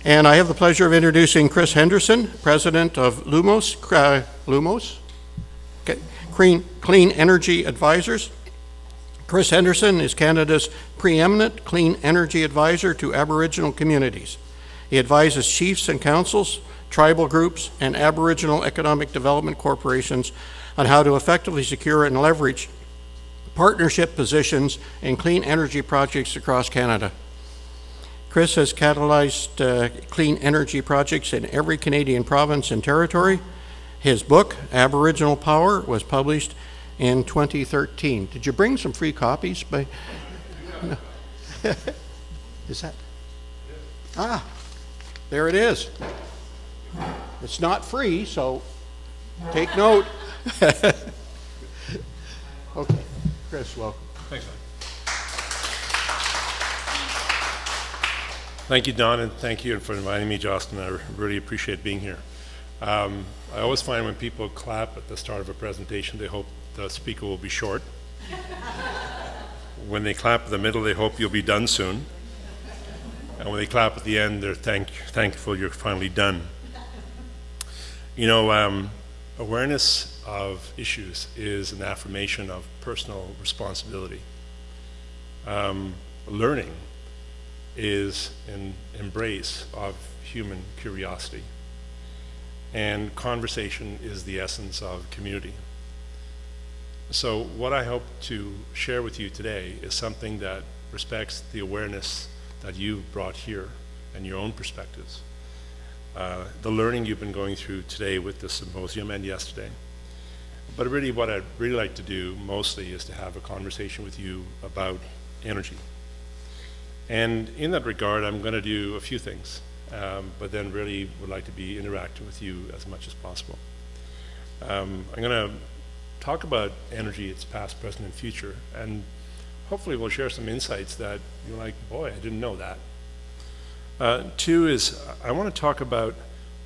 And I have the pleasure of introducing Chris Henderson, president of Lumos, okay, Clean Energy Advisors. Chris Henderson is Canada's preeminent clean energy advisor to Aboriginal communities. He advises chiefs and councils, tribal groups, and Aboriginal economic development corporations on how to effectively secure and leverage partnership positions in clean energy projects across Canada. Chris has catalyzed clean energy projects in every Canadian province and territory. His book, Aboriginal Power, was published in 2013. Did you bring some free copies? No. Is that? Ah, there it is. It's not free, so take note. Okay, Chris, welcome. Thanks, man. Thank you, Don, and thank you for inviting me, Justin. I really appreciate being here. I always find when people clap at the start of a presentation, they hope the speaker will be short. When they clap in the middle, they hope you'll be done soon. And when they clap at the end, they're thankful you're finally done. You know, awareness of issues is an affirmation of personal responsibility. Learning is an embrace of human curiosity. And conversation is the essence of community. So what I hope to share with you today is something that respects the awareness that you've brought here and your own perspectives. The learning you've been going through today with the symposium and yesterday. But really what I'd really like to do mostly is to have a conversation with you about energy. And in that regard, I'm going to do a few things, but then really would like to be interacting with you as much as possible. I'm going to talk about energy, its past, present, and future, and hopefully we'll share some insights that you're like, boy, I didn't know that. Two is, I want to talk about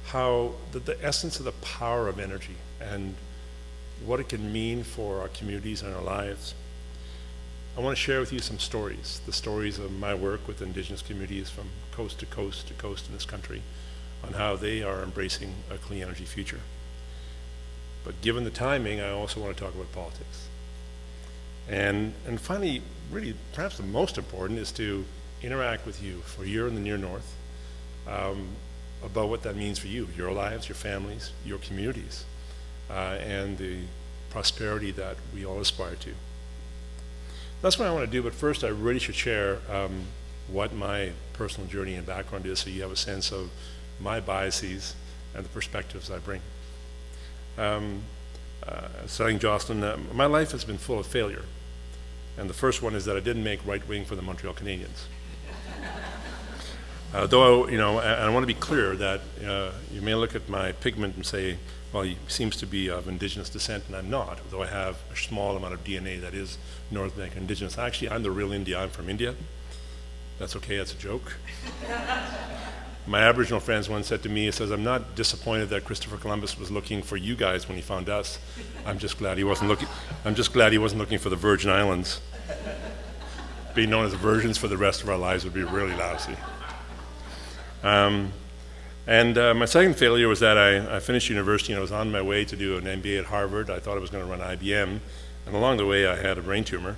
how the essence of the power of energy and what it can mean for our communities and our lives. I want to share with you some stories, the stories of my work with Indigenous communities from coast to coast to coast in this country, on how they are embracing a clean energy future. But given the timing, I also want to talk about politics. And finally, really, perhaps the most important is to interact with you for a year in the near north about what that means for you, your lives, your families, your communities, and the prosperity that we all aspire to. That's what I want to do, but first I really should share what my personal journey and background is so you have a sense of my biases and the perspectives I bring. Saying Jocelyn, my life has been full of failure. And the first one is that I didn't make right wing for the Montreal Canadiens. Though, you know, and I want to be clear that you may look at my pigment and say, well, he seems to be of Indigenous descent, and I'm not, though I have a small amount of DNA that is North American Indigenous. Actually, I'm the real India. I'm from India. That's okay, that's a joke. My Aboriginal friends once said to me, he says, I'm not disappointed that Christopher Columbus was looking for you guys when he found us. I'm just glad he wasn't looking for the Virgin Islands. Being known as virgins for the rest of our lives would be really lousy. My second failure was that I finished university and I was on my way to do an MBA at Harvard. I thought I was going to run IBM, and along the way I had a brain tumor,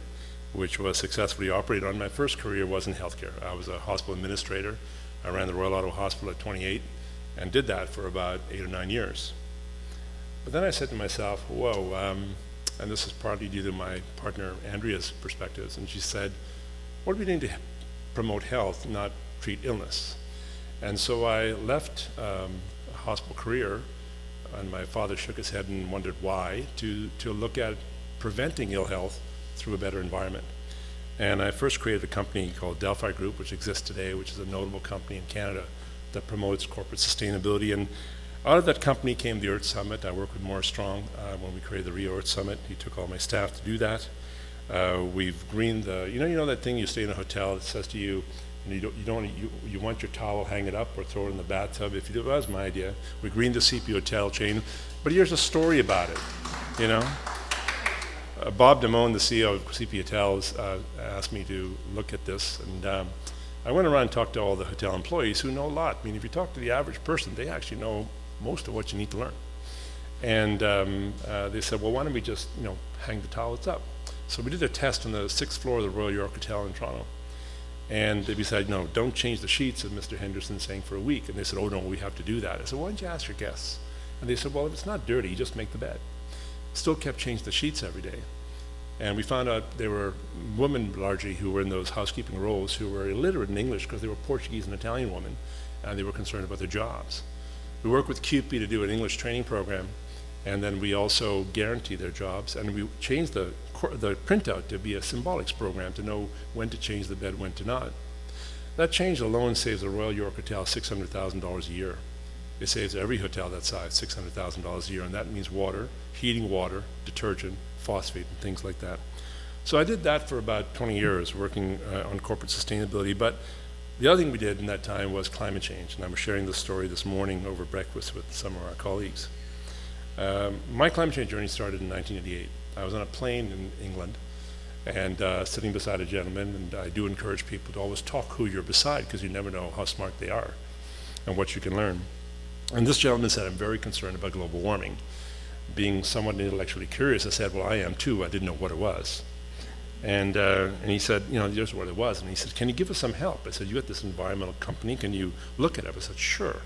which was successfully operated on. My first career was in healthcare. I was a hospital administrator. I ran the Royal Ottawa Hospital at 28 and did that for about 8 or 9 years. But then I said to myself, whoa, and this is partly due to my partner Andrea's perspectives, and she said, what are we doing to promote health, not treat illness? And so I left a hospital career, and my father shook his head and wondered why, to look at preventing ill health through a better environment. And I first created a company called Delphi Group, which exists today, which is a notable company in Canada that promotes corporate sustainability. And out of that company came the Earth Summit. I worked with Maurice Strong when we created the Rio Earth Summit. He took all my staff to do that. We've greened the, you know that thing you stay in a hotel that says to you, you want your towel, hang it up or throw it in the bathtub. If you do, that was my idea. We greened the CP Hotel chain, but here's a story about it, you know. Bob Damone, the CEO of CP Hotels, asked me to look at this, and I went around and talked to all the hotel employees who know a lot. I mean, if you talk to the average person, they actually know most of what you need to learn. And they said, well, why don't we just, hang the towels up? So we did a test on the 6th floor of the Royal York Hotel in Toronto. And they decided, no, don't change the sheets, as Mr. Henderson saying, for a week. And they said, oh, no, we have to do that. I said, why don't you ask your guests? And they said, well, if it's not dirty, just make the bed. Still kept changing the sheets every day. And we found out there were women largely who were in those housekeeping roles who were illiterate in English because they were Portuguese and Italian women, and they were concerned about their jobs. We worked with CUPE to do an English training program, and then we also guarantee their jobs, and we changed the printout to be a symbolics program to know when to change the bed, when to not. That change alone saves the Royal York Hotel $600,000 a year. It saves every hotel that size $600,000 a year, and that means water, heating water, detergent, phosphate, and things like that. So I did that for about 20 years, working on corporate sustainability. But the other thing we did in that time was climate change, and I was sharing this story this morning over breakfast with some of our colleagues. My climate change journey started in 1988. I was on a plane in England and sitting beside a gentleman, and I do encourage people to always talk who you're beside because you never know how smart they are and what you can learn. And this gentleman said, I'm very concerned about global warming. Being somewhat intellectually curious, I said, well, I am too. I didn't know what it was. And he said, here's what it was. And he said, can you give us some help? I said, you got this environmental company. Can you look at it? I said, sure.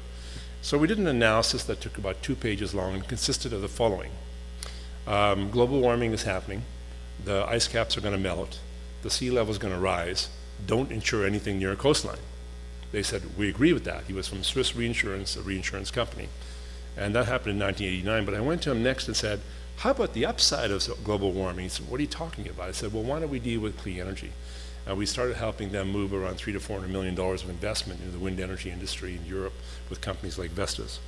So we did an analysis that took about 2 pages long and consisted of the following. Global warming is happening. The ice caps are going to melt. The sea level is going to rise. Don't insure anything near a coastline. They said, we agree with that. He was from Swiss Reinsurance, a reinsurance company. And that happened in 1989. But I went to him next and said, how about the upside of global warming? He said, what are you talking about? I said, well, why don't we deal with clean energy? We started helping them move around $300 to $400 million of investment into the wind energy industry in Europe with companies like Vestas.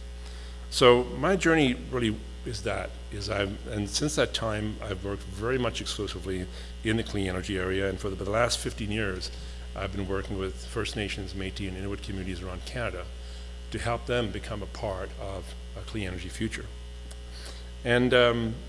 So my journey really is and since that time, I've worked very much exclusively in the clean energy area. And for the last 15 years, I've been working with First Nations, Métis, and Inuit communities around Canada to help them become a part of a clean energy future. And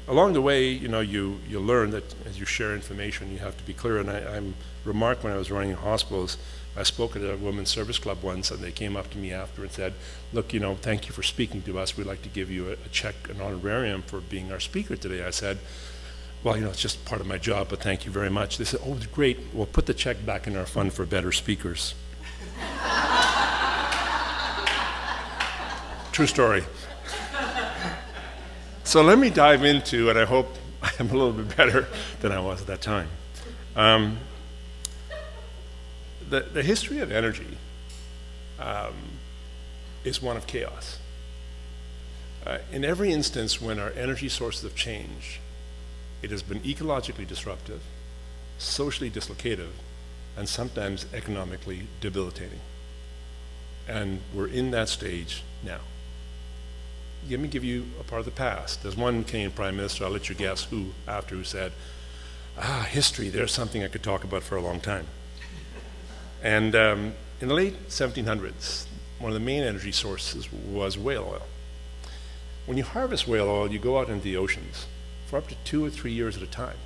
along the way, you learn that as you share information, you have to be clear. And I remarked when I was running hospitals, I spoke at a women's service club once, and they came up to me after and said, look, thank you for speaking to us. We'd like to give you a check, an honorarium for being our speaker today. I said, well, it's just part of my job, but thank you very much. They said, oh, great. We'll put the check back in our fund for better speakers. True story. So let me dive into, and I hope I'm a little bit better than I was at that time. The history of energy is one of chaos. In every instance when our energy sources have changed, it has been ecologically disruptive, socially dislocative, and sometimes economically debilitating. And we're in that stage now. Let me give you a part of the past. There's one Canadian Prime Minister, I'll let you guess who said, history, there's something I could talk about for a long time. And in the late 1700s, one of the main energy sources was whale oil. When you harvest whale oil, you go out into the oceans for up to 2 or 3 years at a time.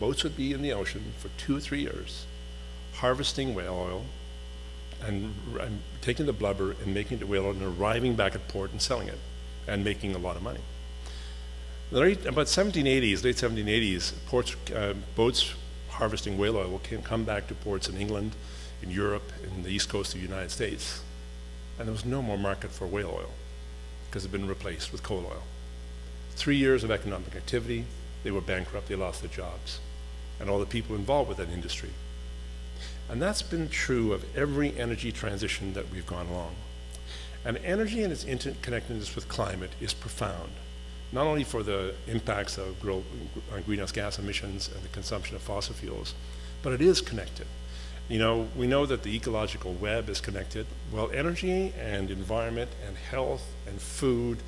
Boats would be in the ocean for 2 or 3 years, harvesting whale oil and taking the blubber and making it to whale oil and arriving back at port and selling it and making a lot of money. About 1780s, late 1780s, boats harvesting whale oil can come back to ports in England, in Europe, in the east coast of the United States, and there was no more market for whale oil because it had been replaced with coal oil. 3 years of economic activity, they were bankrupt, they lost their jobs, and all the people involved with that industry. And that's been true of every energy transition that we've gone along. And energy and its interconnectedness with climate is profound, not only for the impacts of greenhouse gas emissions and the consumption of fossil fuels, but it is connected. We know that the ecological web is connected. Well, energy and environment and health and food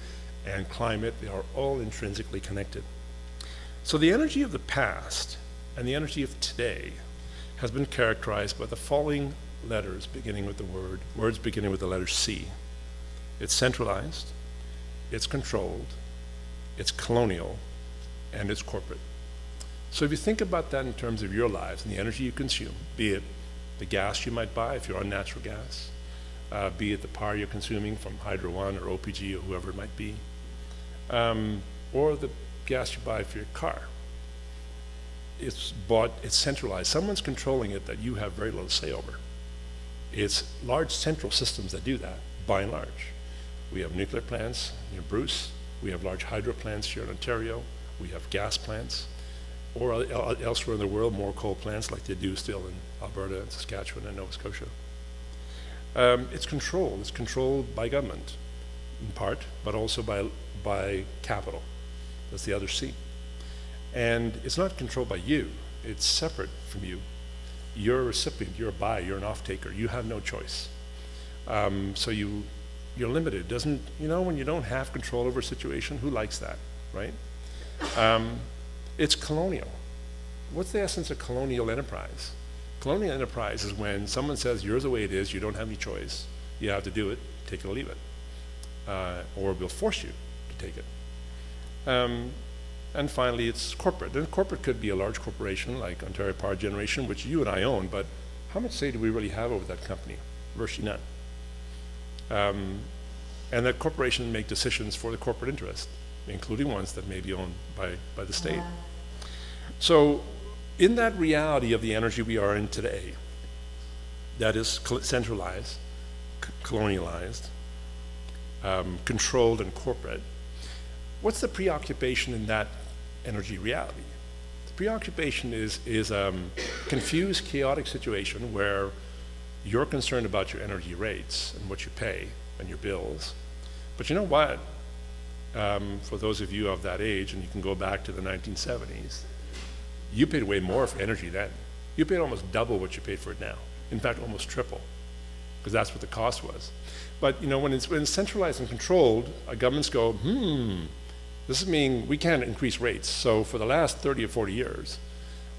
and climate, they are all intrinsically connected. So the energy of the past and the energy of today has been characterized by the following letters beginning with words beginning with the letter C. It's centralized, it's controlled, it's colonial, and it's corporate. So if you think about that in terms of your lives and the energy you consume, be it the gas you might buy if you're on natural gas, be it the power you're consuming from Hydro One or OPG or whoever it might be, or the gas you buy for your car. It's centralized. Someone's controlling it that you have very little say over. It's large central systems that do that, by and large. We have nuclear plants near Bruce. We have large hydro plants here in Ontario. We have gas plants, or elsewhere in the world, more coal plants like they do still in Alberta and Saskatchewan and Nova Scotia. It's controlled. It's controlled by government, in part, but also by capital. That's the other C. And it's not controlled by you. It's separate from you. You're a recipient, you're a buyer, you're an off-taker. You have no choice. So you're limited. Doesn't, when you don't have control over a situation, who likes that, right? It's colonial. What's the essence of colonial enterprise? Colonial enterprise is when someone says, yours the way it is, you don't have any choice, you have to do it, take it or leave it. Or we'll force you to take it. And finally, it's corporate. And corporate could be a large corporation like Ontario Power Generation, which you and I own, but how much say do we really have over that company? Virtually none. And that corporations make decisions for the corporate interest, including ones that may be owned by the state. So in that reality of the energy we are in today, that is centralized, colonialized, controlled and corporate, what's the preoccupation in that energy reality? The preoccupation is a confused, chaotic situation where you're concerned about your energy rates and what you pay and your bills. But you know what? For those of you of that age, and you can go back to the 1970s, you paid way more for energy then. You paid almost double what you paid for it now. In fact, almost triple, because that's what the cost was. But when it's centralized and controlled, governments go, this is meaning we can't increase rates. So for the last 30 or 40 years,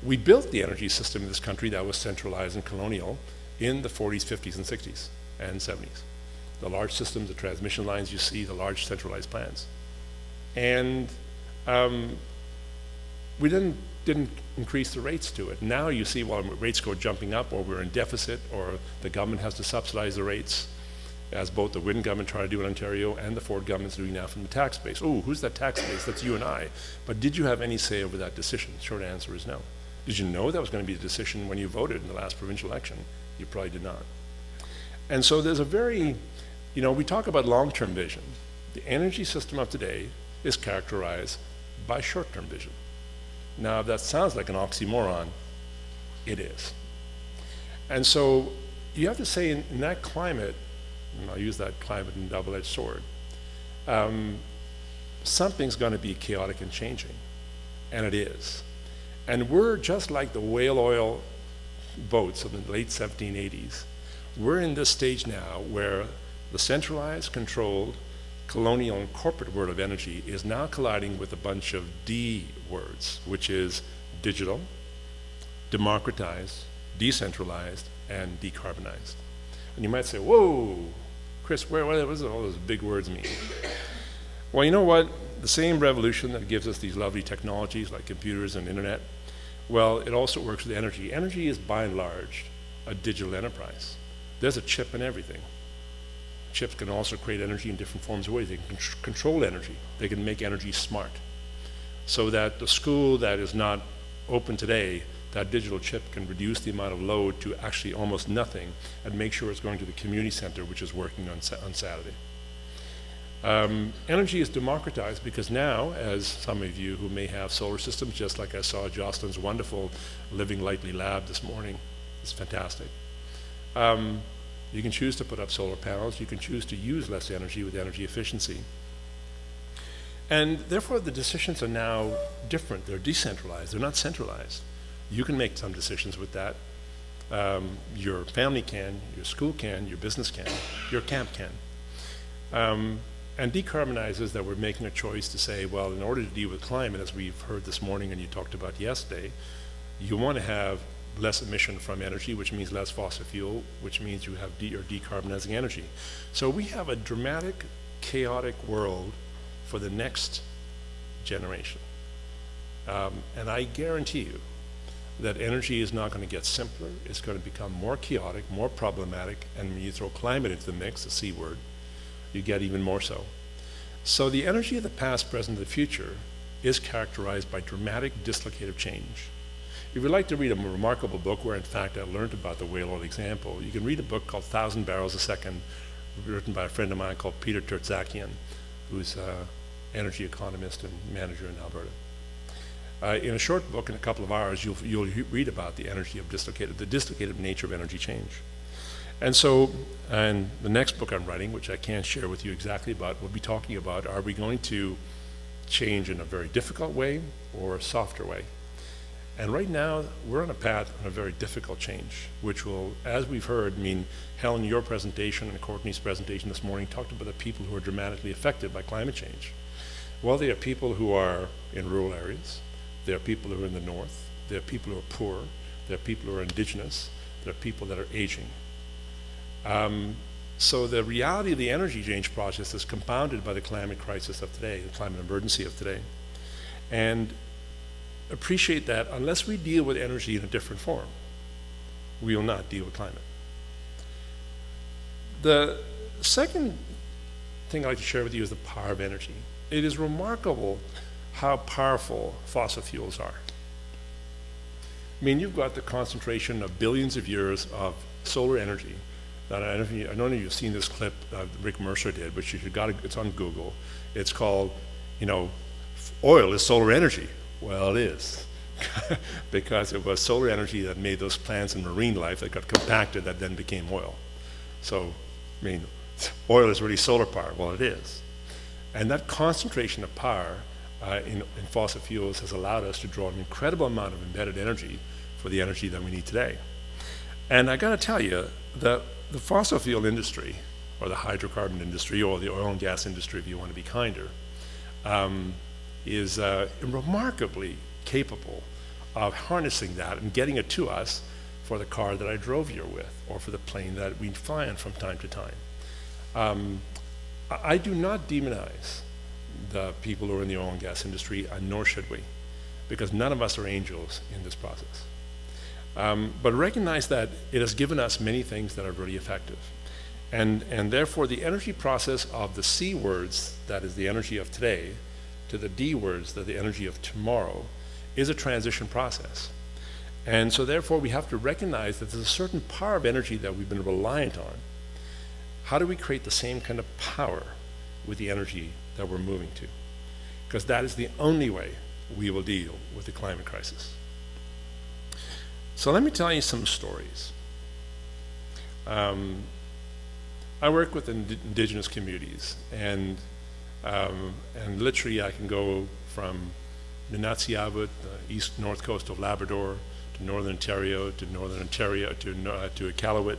we built the energy system in this country that was centralized and colonial in the 40s, 50s, and 60s, and 70s. The large systems, the transmission lines you see, the large centralized plants. And we didn't increase the rates to it. Now you see, well, rates go jumping up, or we're in deficit, or the government has to subsidize the rates, as both the Wynne government tried to do in Ontario and the Ford government's doing now from the tax base. Oh, who's that tax base? That's you and I. But did you have any say over that decision? Short answer is no. Did you know that was going to be the decision when you voted in the last provincial election? You probably did not. And so there's a very, we talk about long-term vision. The energy system of today is characterized by short-term vision. Now, if that sounds like an oxymoron, it is. And so you have to say in that climate, and I'll use that climate in a double-edged sword, something's going to be chaotic and changing, and it is. And we're just like the whale oil boats of the late 1780s. We're in this stage now where the centralized, controlled, colonial and corporate world of energy is now colliding with a bunch of D words, which is digital, democratized, decentralized, and decarbonized. And you might say, whoa, Chris, what does all those big words mean? Well, you know what? The same revolution that gives us these lovely technologies like computers and internet, well, it also works with energy. Energy is, by and large, a digital enterprise. There's a chip in everything. Chips can also create energy in different forms of ways. They can control energy. They can make energy smart. So that the school that is not open today, that digital chip can reduce the amount of load to actually almost nothing and make sure it's going to the community center, which is working on Saturday. Energy is democratized because now, as some of you who may have solar systems, just like I saw Jocelyn's wonderful Living Lightly lab this morning, it's fantastic. You can choose to put up solar panels. You can choose to use less energy with energy efficiency. And therefore, the decisions are now different. They're decentralized. They're not centralized. You can make some decisions with that. Your family can, your school can, your business can, your camp can. And decarbonizes that we're making a choice to say, well, in order to deal with climate, as we've heard this morning and you talked about yesterday, you want to have less emission from energy, which means less fossil fuel, which means you have you're decarbonizing energy. So we have a dramatic, chaotic world for the next generation. And I guarantee you that energy is not going to get simpler. It's going to become more chaotic, more problematic, and when you throw climate into the mix, the C word, you get even more so. So the energy of the past, present, and the future is characterized by dramatic dislocative change. If you'd like to read a remarkable book where, in fact, I learned about the whale oil example, you can read a book called 1,000 Barrels a Second, written by a friend of mine called Peter Tertzakian, who's an energy economist and manager in Alberta. In a short book, in a couple of hours, you'll read about the energy of the dislocated nature of energy change. And so, and the next book I'm writing, which I can't share with you exactly about, we'll be talking about, are we going to change in a very difficult way or a softer way? And right now, we're on a path on a very difficult change, which will, as we've heard, mean, Helen, your presentation and Courtney's presentation this morning talked about the people who are dramatically affected by climate change. Well, there are people who are in rural areas, there are people who are in the north, there are people who are poor, there are people who are indigenous, there are people that are aging. So the reality of the energy change process is compounded by the climate crisis of today, the climate emergency of today. And appreciate that unless we deal with energy in a different form, we will not deal with climate. The second thing I'd like to share with you is the power of energy. It is remarkable how powerful fossil fuels are. I mean, you've got the concentration of billions of years of solar energy. That I don't know if you've seen this clip Rick Mercer did, but it's on Google. It's called, oil is solar energy. Well, it is, because it was solar energy that made those plants and marine life that got compacted that then became oil. So, I mean, oil is really solar power. Well, it is. And that concentration of power in fossil fuels has allowed us to draw an incredible amount of embedded energy for the energy that we need today. And I got to tell you that the fossil fuel industry, or the hydrocarbon industry, or the oil and gas industry, if you want to be kinder, is remarkably capable of harnessing that and getting it to us for the car that I drove here with, or for the plane that we fly on from time to time. I do not demonize the people who are in the oil and gas industry, and nor should we, because none of us are angels in this process. But recognize that it has given us many things that are really effective. And therefore, the energy process of the C words, that is the energy of today, to the D words, that the energy of tomorrow, is a transition process. And so therefore, we have to recognize that there's a certain power of energy that we've been reliant on. How do we create the same kind of power with the energy that we're moving to? Because that is the only way we will deal with the climate crisis. So let me tell you some stories. I work with indigenous communities, and literally I can go from Nunatsiavut, the east north coast of Labrador, to northern Ontario, to Iqaluit,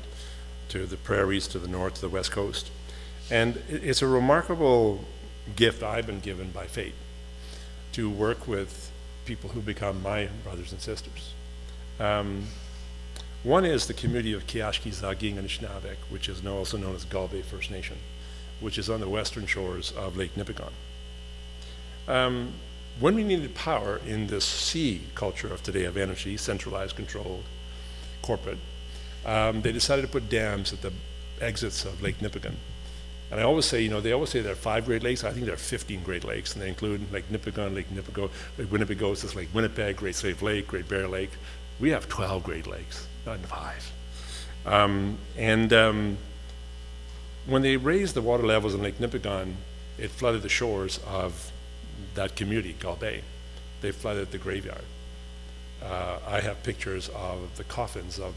to the prairies to the north, to the west coast. And it's a remarkable gift I've been given by fate to work with people who become my brothers and sisters. One is the community of Kiashki Zaging and Anishinabek, which is also known as Gull Bay First Nation, which is on the western shores of Lake Nipigon. When we needed power in this C culture of today of energy, centralized, controlled, corporate, they decided to put dams at the exits of Lake Nipigon. And I always say, they always say there are 5 Great Lakes. I think there are 15 Great Lakes, and they include Lake Nipigon, Lake Winnebago, Lake Winnipeg, Great Slave Lake, Great Bear Lake. We have 12 Great Lakes, not 5. When they raised the water levels in Lake Nipigon, it flooded the shores of that community, Gull Bay. They flooded the graveyard. I have pictures of the coffins of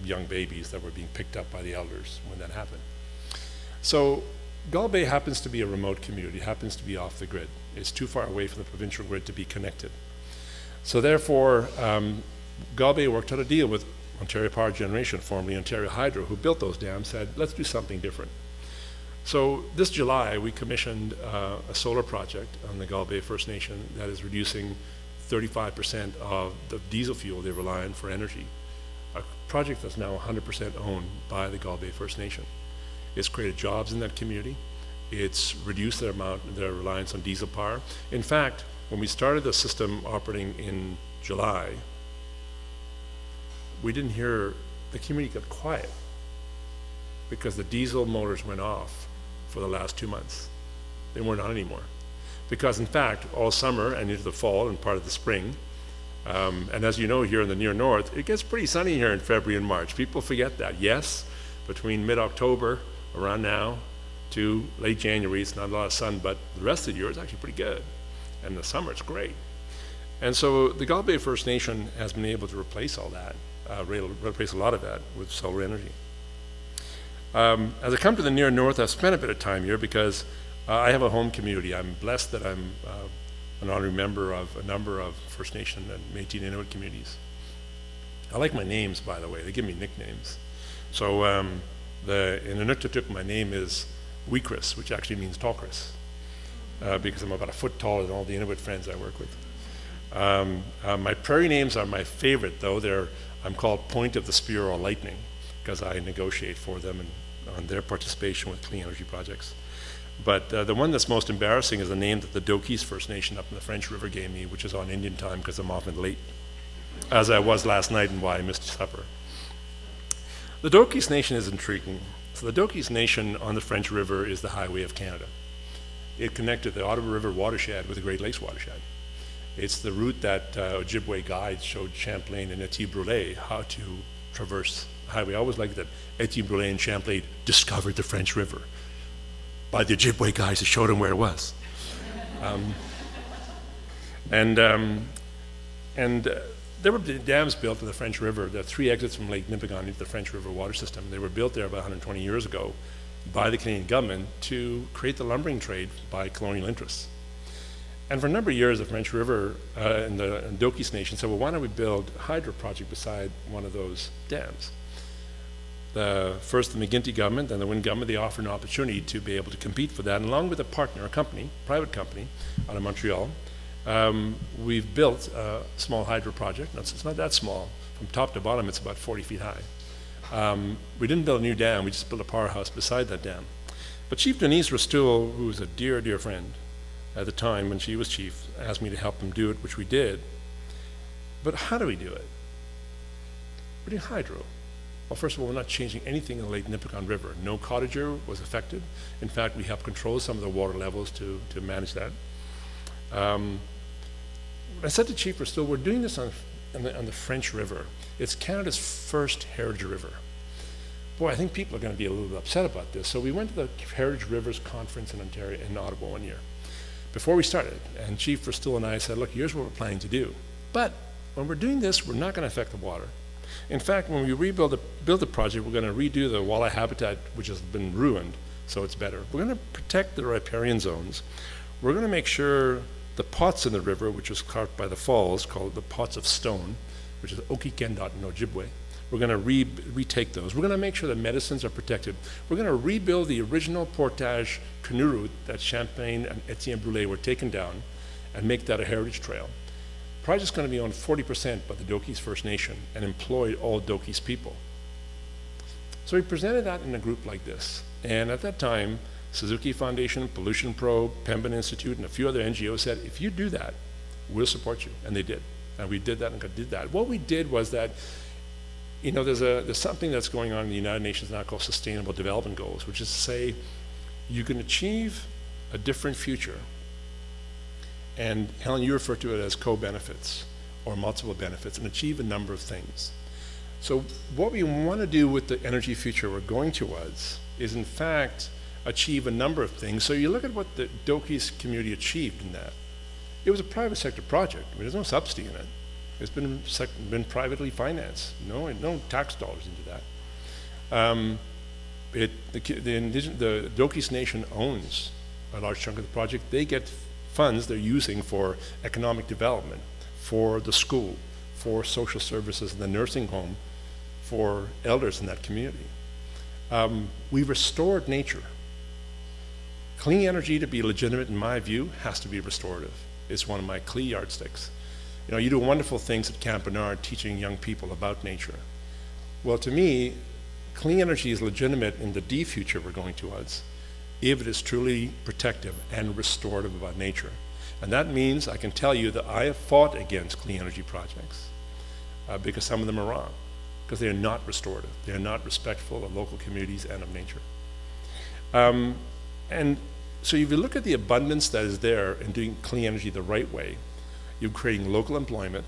young babies that were being picked up by the elders when that happened. So Gull Bay happens to be a remote community, happens to be off the grid. It's too far away from the provincial grid to be connected. So therefore, Gull Bay worked out a deal with Ontario Power Generation, formerly Ontario Hydro, who built those dams, said, let's do something different. So this July, we commissioned a solar project on the Gull Bay First Nation that is reducing 35% of the diesel fuel they rely on for energy. A project that's now 100% owned by the Gull Bay First Nation. It's created jobs in that community. It's reduced their reliance on diesel power. In fact, when we started the system operating in July, we didn't hear, the community got quiet because the diesel motors went off for the last 2 months. They weren't on anymore. Because in fact, all summer and into the fall and part of the spring, and as you know here in the near north, it gets pretty sunny here in February and March. People forget that. Yes, between mid-October, around now, to late January, it's not a lot of sun, but the rest of the year is actually pretty good. And the summer, it's great. And so the Gulf Bay First Nation has been able to replace all that, replace a lot of that with solar energy. As I come to the near north, I've spent a bit of time here because I have a home community. I'm blessed that I'm an honorary member of a number of First Nation and Métis Inuit communities. I like my names, by the way. They give me nicknames. So in Inuktitut, my name is Weekris, which actually means tall Chris, because I'm about a foot taller than all the Inuit friends I work with. My prairie names are my favorite, though. I'm called Point of the Spear or Lightning, because I negotiate for them and on their participation with clean energy projects. But the one that's most embarrassing is the name that the Dokis First Nation up in the French River gave me, which is on Indian time because I'm often late, as I was last night and why I missed supper. The Dokis Nation is intriguing. So the Dokis Nation on the French River is the highway of Canada. It connected the Ottawa River watershed with the Great Lakes watershed. It's the route that Ojibwe guides showed Champlain and Etienne Brulé how to traverse the highway. I always liked that Etienne Brulé and Champlain discovered the French River by the Ojibwe guys who showed them where it was. There were dams built in the French River. There are 3 exits from Lake Nipigon into the French River water system. They were built there about 120 years ago by the Canadian government to create the lumbering trade by colonial interests. And for a number of years, the French River and the Dokis Nation said, well, why don't we build a hydro project beside one of those dams? First, the McGuinty government and the Wynne government, they offered an opportunity to be able to compete for that. And along with a partner, a company, private company out of Montreal, we've built a small hydro project. It's not that small. From top to bottom, it's about 40 feet high. We didn't build a new dam. We just built a powerhouse beside that dam. But Chief Denise Rastoul, who was a dear, dear friend at the time when she was chief, asked me to help them do it, which we did. But how do we do it? We're doing hydro. Well, first of all, we're not changing anything in the Lake Nipigon River. No cottager was affected. In fact, we helped control some of the water levels to manage that. I said to Chief Rastoul, we're doing this on the French River. It's Canada's first heritage river. Boy, I think people are going to be a little bit upset about this. So we went to the Heritage Rivers Conference in Ontario, in Ottawa one year, before we started. And Chief Rastoul and I said, look, here's what we're planning to do. But when we're doing this, we're not going to affect the water. In fact, when we build the project, we're going to redo the walleye habitat, which has been ruined, so it's better. We're going to protect the riparian zones. We're going to make sure the pots in the river, which was carved by the falls, called the pots of stone, which is Okikendot in Ojibwe. We're going to retake those. We're going to make sure the medicines are protected. We're going to rebuild the original portage canoe route that Champlain and Etienne Brulé were taken down and make that a heritage trail. The project's going to be owned 40% by the Dokis First Nation and employ all Dokis people. So we presented that in a group like this. And at that time, Suzuki Foundation, Pollution Probe, Pembina Institute, and a few other NGOs said, if you do that, we'll support you. And they did. And we did that and did that. What we did was that, you know, there's something that's going on in the United Nations now called Sustainable Development Goals, which is to say you can achieve a different future. And Helen, you refer to it as co-benefits or multiple benefits, and achieve a number of things. So what we want to do with the energy future we're going towards is, in fact, achieve a number of things. So you look at what the Dokis community achieved in that. It was a private sector project. I mean, there's no subsidy in it. It's been privately financed. No tax dollars into that. The Dokis Nation owns a large chunk of the project. They get funds they're using for economic development, for the school, for social services in the nursing home, for elders in that community. We restored nature. Clean energy, to be legitimate in my view, has to be restorative. It's one of my clear yardsticks. You know, you do wonderful things at Camp Bernard teaching young people about nature. Well, to me, clean energy is legitimate in the D future we're going towards if it is truly protective and restorative about nature. And that means I can tell you that I have fought against clean energy projects because some of them are wrong. because they are not restorative. They are not respectful of local communities and of nature. And so if you look at the abundance that is there in doing clean energy the right way, you're creating local employment.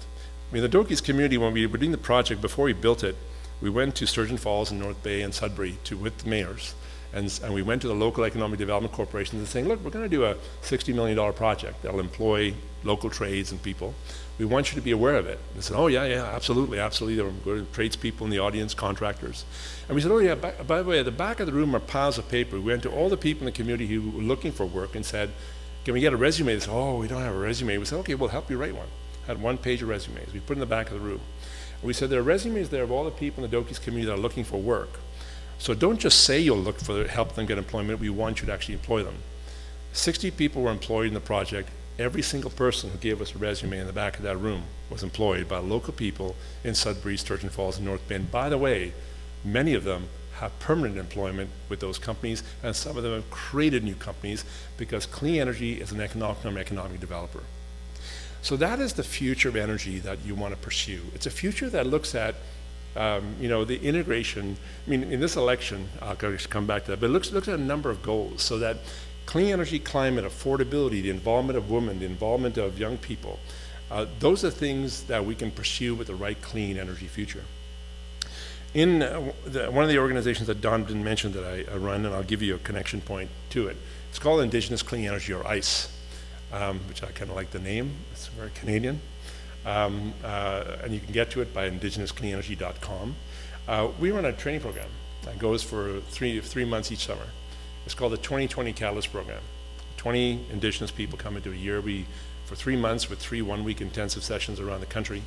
I mean, the Dokis community, when we were doing the project, before we built it, we went to Sturgeon Falls and North Bay and Sudbury with the mayors, and we went to the local economic development corporations and saying, look, we're going to do a $60 million project that'll employ local trades and people. We want you to be aware of it. They said, oh, yeah, absolutely. There were good tradespeople in the audience, contractors. And we said, oh, yeah, by the way, at the back of the room are piles of paper. We went to all the people in the community who were looking for work and said, can we get a resume? They said, oh, we don't have a resume. We said, okay, we'll help you write one. Had 1 page of resumes. We put in the back of the room. And we said, there are resumes there of all the people in the Dokis community that are looking for work. So don't just say you'll look for help them get employment. We want you to actually employ them. 60 people were employed in the project. Every single person who gave us a resume in the back of that room was employed by local people in Sudbury, Sturgeon Falls, and North Bay. And by the way, many of them have permanent employment with those companies, and some of them have created new companies because clean energy is an economic developer. So that is the future of energy that you want to pursue. It's a future that looks at the integration. I mean, in this election, I'll come back to that, but it looks at a number of goals so that clean energy, climate, affordability, the involvement of women, the involvement of young people, those are things that we can pursue with the right clean energy future. In one of the organizations that Don didn't mention that I run, and I'll give you a connection point to it, it's called Indigenous Clean Energy, or ICE, which I kind of like the name. It's very Canadian. And you can get to it by indigenouscleanenergy.com. We run a training program that goes for three months each summer. It's called the 2020 Catalyst Program. 20 Indigenous people come into a year. For 3 months with 3 one-week intensive sessions around the country,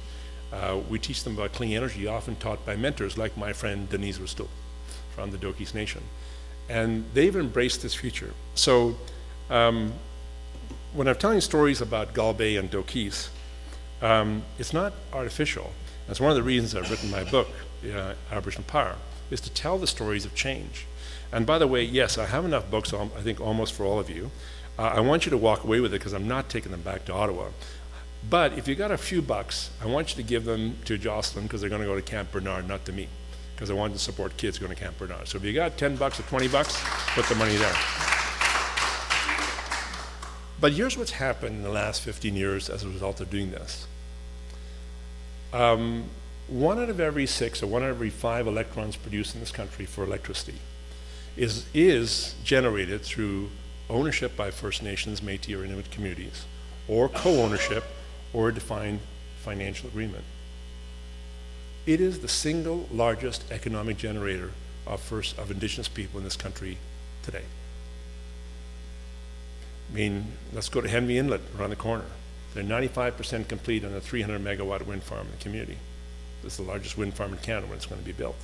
we teach them about clean energy, often taught by mentors like my friend Denise Rustul from the Dokis Nation. And they've embraced this future. So when I'm telling stories about Gull Bay and Dokis, it's not artificial. That's one of the reasons I've written my book, Aboriginal Power, is to tell the stories of change. And by the way, yes, I have enough books, I think almost for all of you. I want you to walk away with it because I'm not taking them back to Ottawa. But if you got a few bucks, I want you to give them to Jocelyn because they're going to go to Camp Bernard, not to me, because I want to support kids going to Camp Bernard. So if you got 10 bucks or 20 bucks, put the money there. But here's what's happened in the last 15 years as a result of doing this. 1 out of every 6 or 1 out of every 5 electrons produced in this country for electricity is generated through ownership by First Nations, Métis, or Inuit communities, or co-ownership, or a defined financial agreement. It is the single largest economic generator of Indigenous people in this country today. I mean, let's go to Henry Inlet around the corner. They're 95% complete on a 300 megawatt wind farm in the community. This is the largest wind farm in Canada when it's going to be built.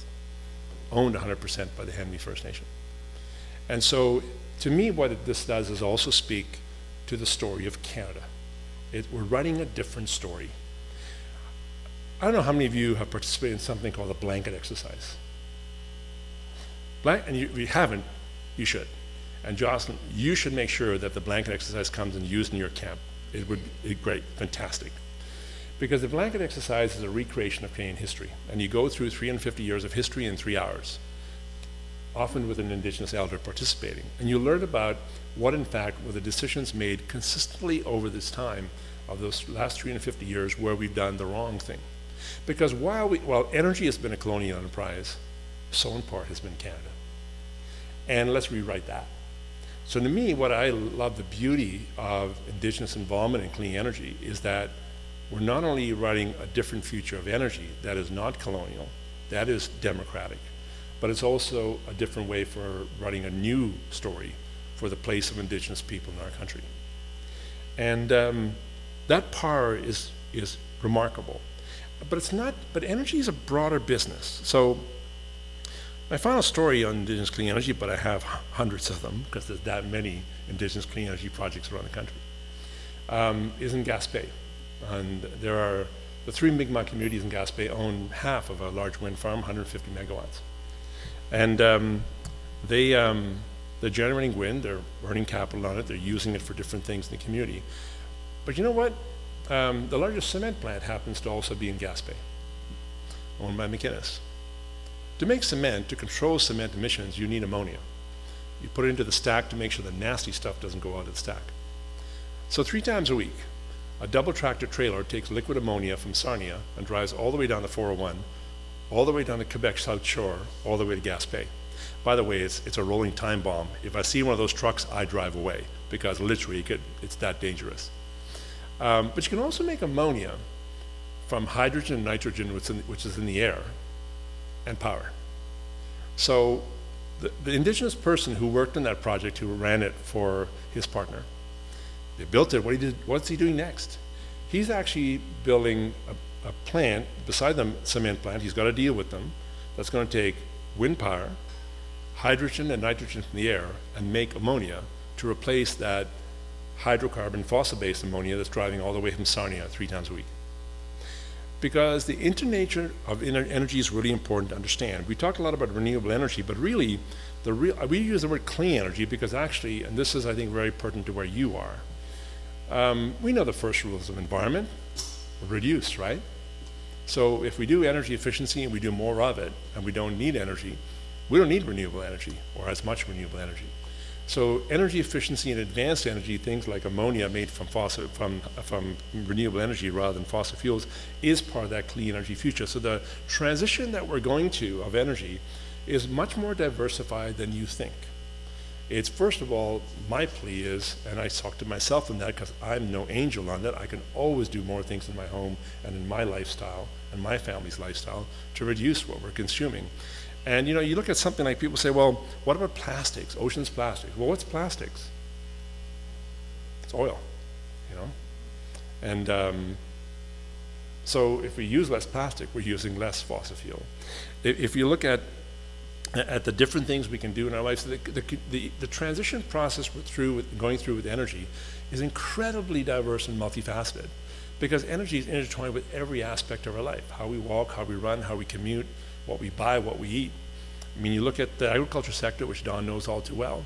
Owned 100% by the Henry First Nation. And so, to me, what this does is also speak to the story of Canada. We're writing a different story. I don't know how many of you have participated in something called a blanket exercise. And if you haven't, you should. And Jocelyn, you should make sure that the blanket exercise comes and used in your camp. It would be great, fantastic. Because the blanket exercise is a recreation of Canadian history. And you go through 350 years of history in 3 hours, often with an Indigenous elder participating. And you learn about what, in fact, were the decisions made consistently over this time of those last 350 years where we've done the wrong thing. Because while energy has been a colonial enterprise, so in part has been Canada. And let's rewrite that. So to me, what I love the beauty of Indigenous involvement in clean energy is that we're not only writing a different future of energy that is not colonial, that is democratic, but it's also a different way for writing a new story for the place of Indigenous people in our country. And that power is remarkable. But energy is a broader business. So my final story on Indigenous clean energy, but I have hundreds of them because there's that many Indigenous clean energy projects around the country, is in Gaspé. And there are the 3 Mi'kmaq communities in Gaspé own half of a large wind farm, 150 megawatts. And they're generating wind, they're earning capital on it, they're using it for different things in the community. But you know what? The largest cement plant happens to also be in Gaspé, owned by McInnes. To make cement, to control cement emissions, you need ammonia. You put it into the stack to make sure the nasty stuff doesn't go out of the stack. So 3 times a week, a double tractor trailer takes liquid ammonia from Sarnia and drives all the way down the 401, all the way down the Quebec South Shore, all the way to Gaspé. By the way, it's a rolling time bomb. If I see one of those trucks, I drive away, because literally it's that dangerous. But you can also make ammonia from hydrogen and nitrogen, which is in the air, and power. So the indigenous person who worked on that project, who ran it for his partner, they built it. What's he doing next? He's actually building a plant beside the cement plant. He's got to deal with them. That's going to take wind power, hydrogen and nitrogen from the air, and make ammonia to replace that hydrocarbon fossil-based ammonia that's driving all the way from Sarnia 3 times a week. Because the internature of energy is really important to understand. We talk a lot about renewable energy, but really, we use the word clean energy because actually, and this is, I think, very pertinent to where you are, we know the first rules of environment: reduce, right? So if we do energy efficiency and we do more of it, and we don't need energy, we don't need renewable energy, or as much renewable energy. So energy efficiency and advanced energy, things like ammonia made from renewable energy rather than fossil fuels, is part of that clean energy future. So the transition that we're going to of energy is much more diversified than you think. It's, first of all, my plea is, and I talk to myself in that because I'm no angel on that, I can always do more things in my home and in my lifestyle and my family's lifestyle to reduce what we're consuming. And you know, you look at something like, people say, well, what about plastics, oceans plastics? Well, what's plastics? It's oil, you know? And so if we use less plastic, we're using less fossil fuel. If you look at the different things we can do in our lives, the transition process going through with energy is incredibly diverse and multifaceted, because energy is intertwined with every aspect of our life: how we walk, how we run, how we commute, what we buy, what we eat. I mean, you look at the agriculture sector, which Don knows all too well.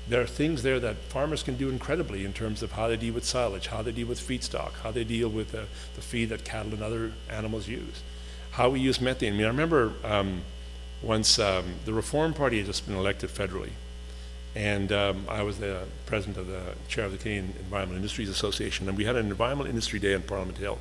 There are things there that farmers can do incredibly in terms of how they deal with silage, how they deal with feedstock, how they deal with the feed that cattle and other animals use, how we use methane. I mean, I remember once the Reform Party had just been elected federally, and I was the president of the chair of the Canadian Environmental Industries Association, and we had an Environmental Industry Day on Parliament Hill.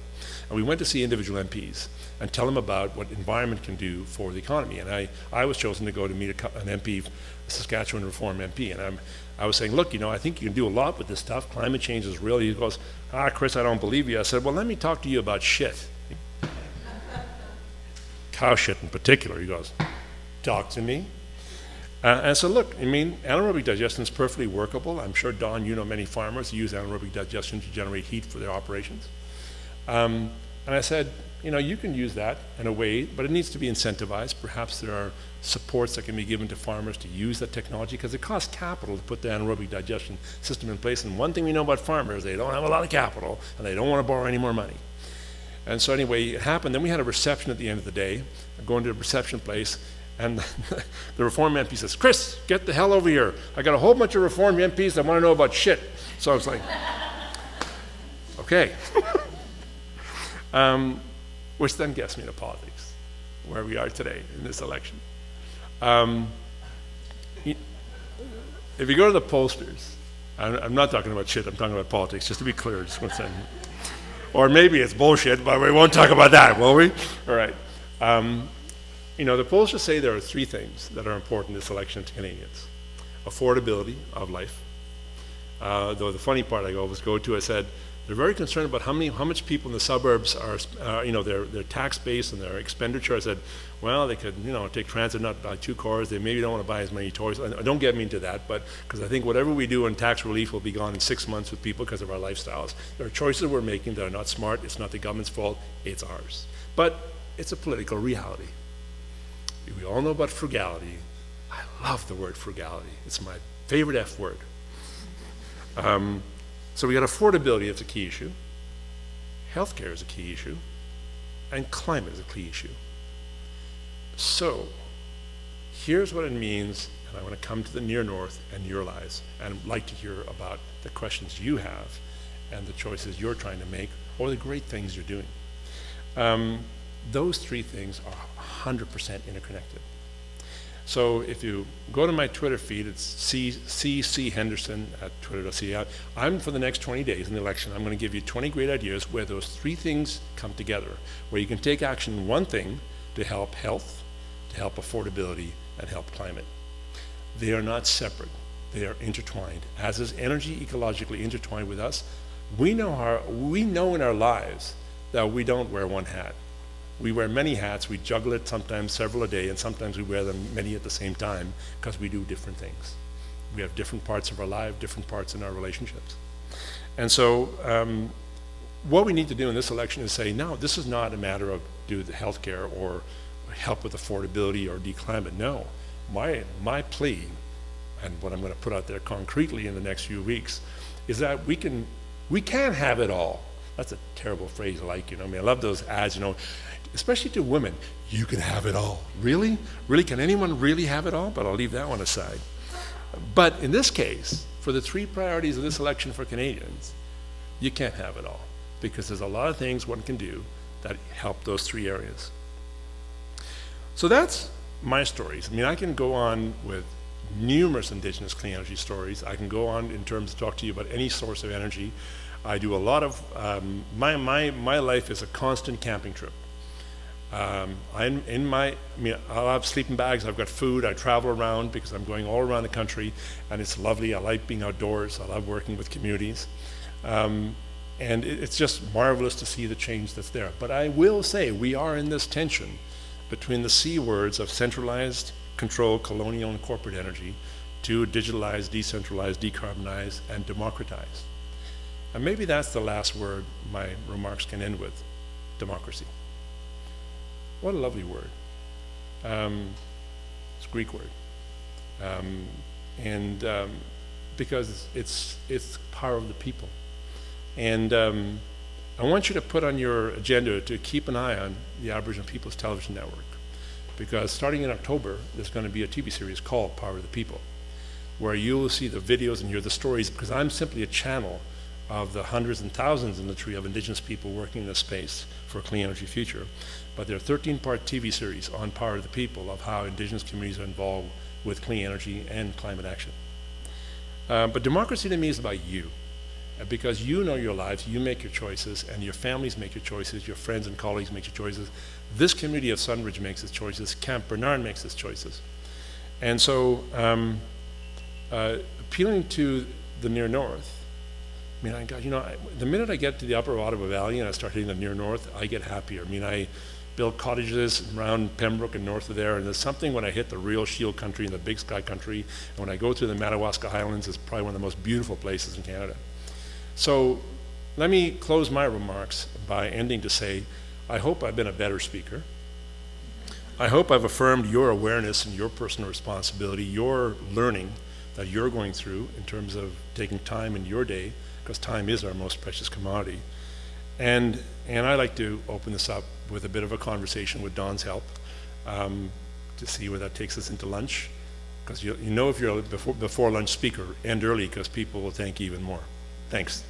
And we went to see individual MPs and tell them about what environment can do for the economy. And I was chosen to go to meet an MP, a Saskatchewan Reform MP, and I was saying, look, you know, I think you can do a lot with this stuff. Climate change is real. He goes, Chris, I don't believe you. I said, well, let me talk to you about shit. Cow shit in particular. He goes, talk to me. And so look, I mean, anaerobic digestion is perfectly workable. I'm sure, Don, you know many farmers who use anaerobic digestion to generate heat for their operations. And I said, you know, you can use that in a way, but it needs to be incentivized. Perhaps there are supports that can be given to farmers to use that technology, because it costs capital to put the anaerobic digestion system in place. And one thing we know about farmers, they don't have a lot of capital, and they don't want to borrow any more money. And so anyway, it happened. Then we had a reception at the end of the day. I go into the reception place, and the Reform MP says, Chris, get the hell over here. I got a whole bunch of Reform MPs that want to know about shit. So I was like, okay. Which then gets me to politics, where we are today in this election. If you go to the pollsters, I'm not talking about shit, I'm talking about politics, just to be clear. Just want to say. Or maybe it's bullshit, but we won't talk about that, will we? All right. You know, the pollsters say there are 3 things that are important in this election to Canadians: affordability of life. Though the funny part I always go to, I said, they're very concerned about how much people in the suburbs are, you know, their tax base and their expenditure. I said, well, they could, you know, take transit, not buy 2 cars. They maybe don't want to buy as many toys. Don't get me into that, but because I think whatever we do in tax relief will be gone in 6 months with people because of our lifestyles. There are choices we're making that are not smart. It's not the government's fault. It's ours. But it's a political reality. We all know about frugality. I love the word frugality. It's my favorite F word. So we got affordability as a key issue, healthcare is a key issue, and climate is a key issue. So here's what it means, and I want to come to the near north and your lives, and I'd like to hear about the questions you have and the choices you're trying to make, or the great things you're doing. Those 3 things are 100% interconnected. So if you go to my Twitter feed, it's CC Henderson at twitter.ca. I'm, for the next 20 days in the election, I'm going to give you 20 great ideas where those three things come together, where you can take action in one thing to help health, to help affordability, and help climate. They are not separate. They are intertwined. As is energy ecologically intertwined with us, we know in our lives that we don't wear one hat. We wear many hats. We juggle it sometimes several a day, and sometimes we wear them many at the same time because we do different things. We have different parts of our life, different parts in our relationships. And so what we need to do in this election is say, no, this is not a matter of do the healthcare or help with affordability or declimate. No, my plea, and what I'm going to put out there concretely in the next few weeks, is that we can have it all. That's a terrible phrase, like, I mean, I love those ads, especially to women. You can have it all. Really? Really? Can anyone really have it all? But I'll leave that one aside. But in this case, for the three priorities of this election for Canadians, you can't have it all, because there's a lot of things one can do that help those three areas. So that's my stories. I mean, I can go on with numerous Indigenous clean energy stories. I can go on in terms of talk to you about any source of energy. I do a lot of, my life is a constant camping trip. I'll have sleeping bags, I've got food, I travel around because I'm going all around the country, and it's lovely. I like being outdoors, I love working with communities. And it's just marvelous to see the change that's there. But I will say, we are in this tension between the C words of centralized, control, colonial, and corporate energy to digitalize, decentralize, decarbonize, and democratize. And maybe that's the last word my remarks can end with: democracy. What a lovely word. It's a Greek word. Because it's power of the people. And I want you to put on your agenda to keep an eye on the Aboriginal People's Television Network, because starting in October, there's going to be a TV series called Power of the People, where you'll see the videos and hear the stories, because I'm simply a channel of the hundreds and thousands in the tree of Indigenous people working in this space for a clean energy future. But there are 13-part TV series on Power of the People of how Indigenous communities are involved with clean energy and climate action. But democracy to me is about you. Because you know your lives, you make your choices, and your families make your choices, your friends and colleagues make your choices. This community of Sunridge makes its choices, Camp Bernard makes its choices. And so appealing to the near north, I mean, the minute I get to the upper Ottawa Valley and I start hitting the near north, I get happier. I mean, I build cottages around Pembroke and north of there, and there's something when I hit the real Shield country and the Big Sky country, and when I go through the Madawaska Highlands, it's probably one of the most beautiful places in Canada. So let me close my remarks by ending to say, I hope I've been a better speaker. I hope I've affirmed your awareness and your personal responsibility, your learning that you're going through in terms of taking time in your day, because time is our most precious commodity. And I'd like to open this up with a bit of a conversation with Don's help to see where that takes us into lunch, because if you're a before lunch speaker, end early, because people will thank you even more. Thanks.